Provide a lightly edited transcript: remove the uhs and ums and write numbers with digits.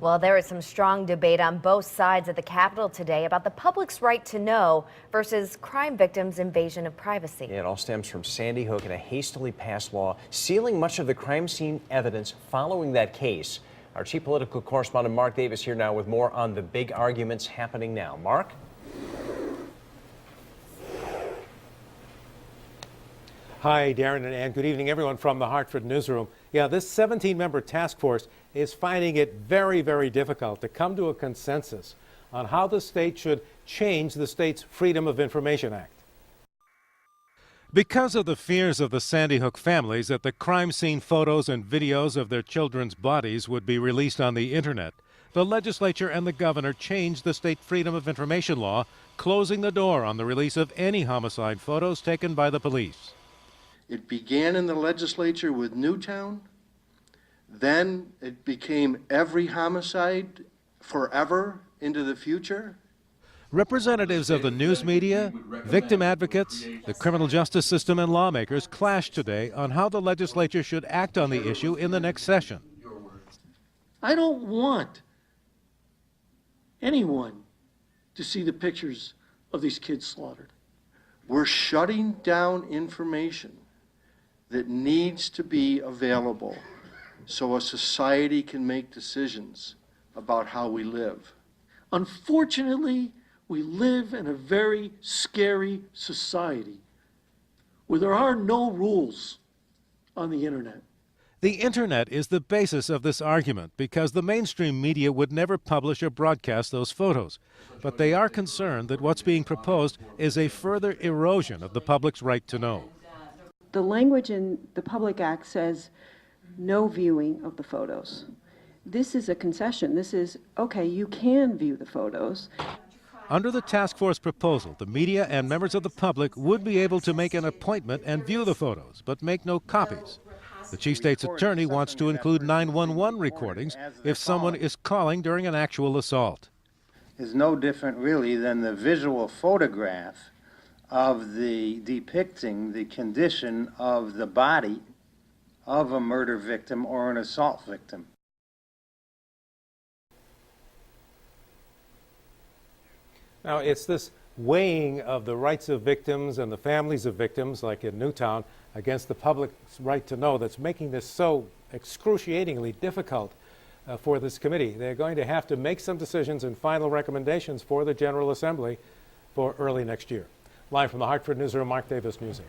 Well, there is some strong debate on both sides at the Capitol today about the public's right to know versus crime victims' invasion of privacy. Yeah, it all stems from Sandy Hook and a hastily passed law sealing much of the crime scene evidence following that case. Our chief political correspondent Mark Davis here now with more on the big arguments happening now. Mark? Hi, Darren and Ann. Good evening, everyone from the Hartford newsroom. Yeah, this 17-member task force is finding it very, very difficult to come to a consensus on how the state should change the state's Freedom of Information Act. Because of the fears of the Sandy Hook families that the crime scene photos and videos of their children's bodies would be released on the internet, the legislature and the governor changed the state Freedom of Information law, closing the door on the release of any homicide photos taken by the police. It began in the legislature with Newtown, then it became every homicide forever into the future. Representatives of the news media, victim advocates, the criminal justice system, and lawmakers clashed today on how the legislature should act on the issue in the next session. I don't want anyone to see the pictures of these kids slaughtered. We're shutting down information that needs to be available so a society can make decisions about how we live. Unfortunately, we live in a very scary society where there are no rules on the internet. The internet is the basis of this argument because the mainstream media would never publish or broadcast those photos. But they are concerned that what's being proposed is a further erosion of the public's right to know. The language in the Public Act says no viewing of the photos. This is a concession. This is, okay, you can view the photos. Under the task force proposal, the media and members of the public would be able to make an appointment and view the photos, but make no copies. The chief state's attorney wants to include 911 recordings if someone is calling during an actual assault. Is no different really than the visual photograph of the depicting the condition of the body of a murder victim or an assault victim. Now, it's this weighing of the rights of victims and the families of victims, like in Newtown, against the public's right to know that's making this so excruciatingly difficult for this committee. They're going to have to make some decisions and final recommendations for the General Assembly for early next year. Live from the Hartford newsroom, Mark Davis, News 8.